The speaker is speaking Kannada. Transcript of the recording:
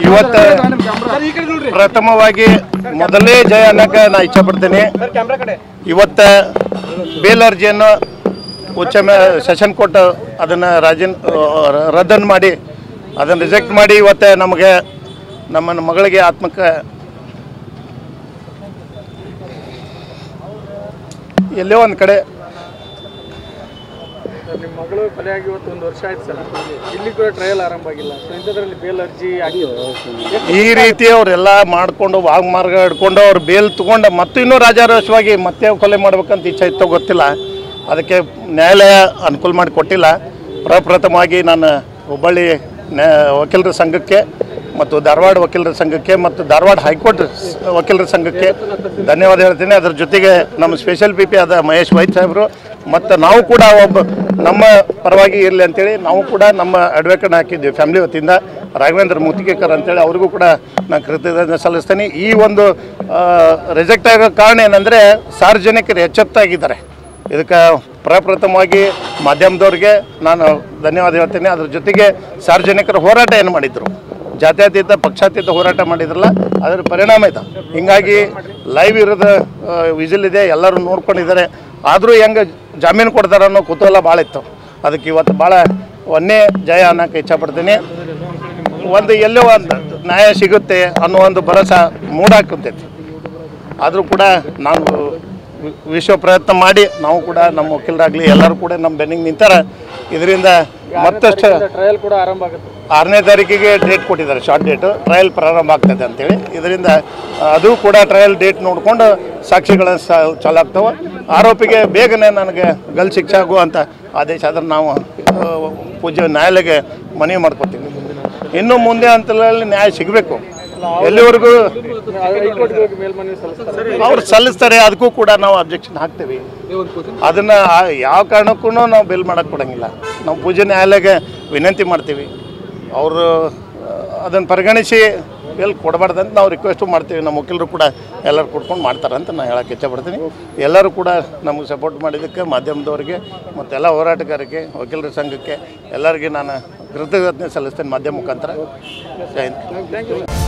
ಇವತ್ತು ಪ್ರಥಮವಾಗಿ ಮೊದಲೇ ಜಯ ಅನ್ನಕ್ಕೆ ನಾ ಇಚ್ಛೆ ಪಡ್ತೀನಿ. ಇವತ್ತು ಬೇಲ್ ಅರ್ಜಿಯನ್ನು ಸೆಷನ್ ಕೋರ್ಟ್ ಅದನ್ನು ರದ್ದನ್ನು ಮಾಡಿ ಅದನ್ನು ರಿಜೆಕ್ಟ್ ಮಾಡಿ ಇವತ್ತು ನಮಗೆ ನಮ್ಮ ಮಗಳಿಗೆ ಆತ್ಮಕ್ಕೆ ಎಲ್ಲೋ ಒಂದು ಕಡೆ ನಿಮ್ಮ ಮಗಳು ಕೊಲೆಯಾಗಿ ಇವತ್ತು 1 ವರ್ಷ ಆಯ್ತು ಸರ್. ಇಲ್ಲಿ ಕೂಡ ಟ್ರಯಲ್ ಆರಂಭ ಆಗಿಲ್ಲ. ಸೊ ಇಂಥದ್ರಲ್ಲಿ ಬೇಲ್ ಅರ್ಜಿ ಈ ರೀತಿ ಅವರೆಲ್ಲ ಮಾಡಿಕೊಂಡು ವಾಗ್ಮಾರ್ಗ ಹಿಡ್ಕೊಂಡು ಅವ್ರು ಬೇಲ್ ತೊಗೊಂಡು ಮತ್ತು ಇನ್ನೂ ರಾಜಾರೋಷವಾಗಿ ಮತ್ತೆ ಕೊಲೆ ಮಾಡ್ಬೇಕಂತ ಇಚ್ಛೆ ಇತ್ತೋ ಗೊತ್ತಿಲ್ಲ. ಅದಕ್ಕೆ ನ್ಯಾಯಾಲಯ ಅನುಕೂಲ ಮಾಡಿ ಕೊಟ್ಟಿಲ್ಲ. ಪ್ರಪ್ರಥಮವಾಗಿ ನಾನು ಹುಬ್ಬಳ್ಳಿ ವಕೀಲರ ಸಂಘಕ್ಕೆ ಮತ್ತು ಧಾರವಾಡ ವಕೀಲರ ಸಂಘಕ್ಕೆ ಮತ್ತು ಧಾರವಾಡ ಹೈಕೋರ್ಟ್ ವಕೀಲರ ಸಂಘಕ್ಕೆ ಧನ್ಯವಾದ ಹೇಳ್ತೀನಿ. ಅದರ ಜೊತೆಗೆ ನಮ್ಮ ಸ್ಪೆಷಲ್ ಪಿ ಪಿ ಆದ ಮಹೇಶ್ ವೈದ್ ಸಾಹೇಬರು ಮತ್ತು ನಾವು ಕೂಡ ನಮ್ಮ ಪರವಾಗಿ ಇರಲಿ ಅಂತೇಳಿ ನಾವು ಕೂಡ ನಮ್ಮ ಅಡ್ವೊಕೇಟ್ ಹಾಕಿದ್ವಿ ಫ್ಯಾಮಿಲಿ ವತಿಯಿಂದ ರಾಘವೇಂದ್ರ ಮುತ್ತಿಗೆಕರ್ ಅಂತೇಳಿ ಅವ್ರಿಗೂ ಕೂಡ ನಾನು ಕೃತಜ್ಞತೆ ಸಲ್ಲಿಸ್ತೀನಿ. ಈ ಒಂದು ರಿಜೆಕ್ಟ್ ಆಗೋ ಕಾರಣ ಏನಂದರೆ ಸಾರ್ವಜನಿಕರು ಎಚ್ಚೆತ್ತಾಗಿದ್ದಾರೆ. ಇದಕ್ಕೆ ಪ್ರಪ್ರಥಮವಾಗಿ ಮಾಧ್ಯಮದವ್ರಿಗೆ ನಾನು ಧನ್ಯವಾದ ಹೇಳ್ತೀನಿ. ಅದ್ರ ಜೊತೆಗೆ ಸಾರ್ವಜನಿಕರ ಹೋರಾಟ ಏನು ಮಾಡಿದರು, ಜಾತ್ಯತೀತ ಪಕ್ಷಾತೀತ ಹೋರಾಟ ಮಾಡಿದ್ರಲ್ಲ, ಅದರ ಪರಿಣಾಮ ಇದೆ. ಹೀಗಾಗಿ ಲೈವ್ ಇರೋದು ವಿಜಿಲ್ ಇದೆ, ಎಲ್ಲರೂ ನೋಡ್ಕೊಂಡಿದ್ದಾರೆ. ಆದರೂ ಹೆಂಗೆ ಜಾಮೀನು ಕೊಡ್ತಾರೆ ಅನ್ನೋ ಕುತೂಹಲ ಭಾಳ ಇತ್ತು. ಅದಕ್ಕೆ ಇವತ್ತು ಭಾಳ ಒಂದೇ ಜಯ ಅನ್ನೋಕ್ಕೆ ಇಚ್ಛಪಡ್ತೀನಿ. ಒಂದು ಎಲ್ಲೋ ಒಂದು ನ್ಯಾಯ ಸಿಗುತ್ತೆ ಅನ್ನೋ ಒಂದು ಭರವಸೆ ಮೂಡಾಕುಂತೈತಿ. ಆದರೂ ಕೂಡ ನಾವು ವಿಶ್ವ ಪ್ರಯತ್ನ ಮಾಡಿ ನಾವು ಕೂಡ ನಮ್ಮ ವಕೀಲರಾಗಲಿ ಎಲ್ಲರೂ ಕೂಡ ನಮ್ಮ ಬೆನ್ನಿಗೆ ನಿಂತಾರೆ. ಇದರಿಂದ ಮತ್ತಷ್ಟು ಟ್ರಯಲ್ ಕೂಡ ಆರಂಭ ಆಗುತ್ತೆ. 6ನೇ ತಾರೀಕಿಗೆ ಡೇಟ್ ಕೊಟ್ಟಿದ್ದಾರೆ, ಶಾರ್ಟ್ ಡೇಟು. ಟ್ರಯಲ್ ಪ್ರಾರಂಭ ಆಗ್ತದೆ ಅಂತೇಳಿ. ಇದರಿಂದ ಅದು ಕೂಡ ಟ್ರಯಲ್ ಡೇಟ್ ನೋಡಿಕೊಂಡು ಸಾಕ್ಷಿಗಳನ್ನು ಚಾಲು ಆಗ್ತವೆ. ಆರೋಪಿಗೆ ಬೇಗನೆ ನನಗೆ ಗಲ್ ಶಿಕ್ಷೆ ಆಗುವಂಥ ಆದೇಶ ಆದ್ರೆ ನಾವು ಪೂಜ್ಯ ನ್ಯಾಯಾಲಯಕ್ಕೆ ಮನವಿ ಮಾಡ್ಕೊತೀವಿ. ಇನ್ನು ಮುಂದೆ ಹಂತದಲ್ಲಿ ನ್ಯಾಯ ಸಿಗಬೇಕು. ಎಲ್ಲಿವರೆಗೂ ಅವ್ರು ಸಲ್ಲಿಸ್ತಾರೆ, ಅದಕ್ಕೂ ಕೂಡ ನಾವು ಅಬ್ಜೆಕ್ಷನ್ ಹಾಕ್ತೀವಿ. ಅದನ್ನು ಯಾವ ಕಾರಣಕ್ಕೂ ನಾವು ಬೇಲ್ ಮಾಡೋಕ್ಕೆ ಕೊಡೋಂಗಿಲ್ಲ. ನಾವು ಪೂಜ್ಯ ನ್ಯಾಯಾಲಯಕ್ಕೆ ವಿನಂತಿ ಮಾಡ್ತೀವಿ. ಅವರು ಅದನ್ನು ಪರಿಗಣಿಸಿ ಬೇಲ್ ಕೊಡಬಾರ್ದಂತ ನಾವು ರಿಕ್ವೆಸ್ಟು ಮಾಡ್ತೀವಿ. ನಮ್ಮ ವಕೀಲರು ಕೂಡ ಎಲ್ಲರೂ ಕೊಡ್ಕೊಂಡು ಮಾಡ್ತಾರಂತ ನಾನು ಹೇಳೋಕ್ಕೆ ಇಚ್ಛೆಪಡ್ತೀನಿ. ಎಲ್ಲರೂ ಕೂಡ ನಮಗೆ ಸಪೋರ್ಟ್ ಮಾಡಿದ್ದಕ್ಕೆ ಮಾಧ್ಯಮದವರಿಗೆ ಮತ್ತು ಎಲ್ಲ ಹೋರಾಟಗಾರರಿಗೆ, ವಕೀಲರ ಸಂಘಕ್ಕೆ ಎಲ್ಲರಿಗೆ ನಾನು ಕೃತಜ್ಞತೆ ಸಲ್ಲಿಸ್ತೇನೆ ಮಾಧ್ಯಮ ಮುಖಾಂತರ. ಜೈ ಹಿಂದ್.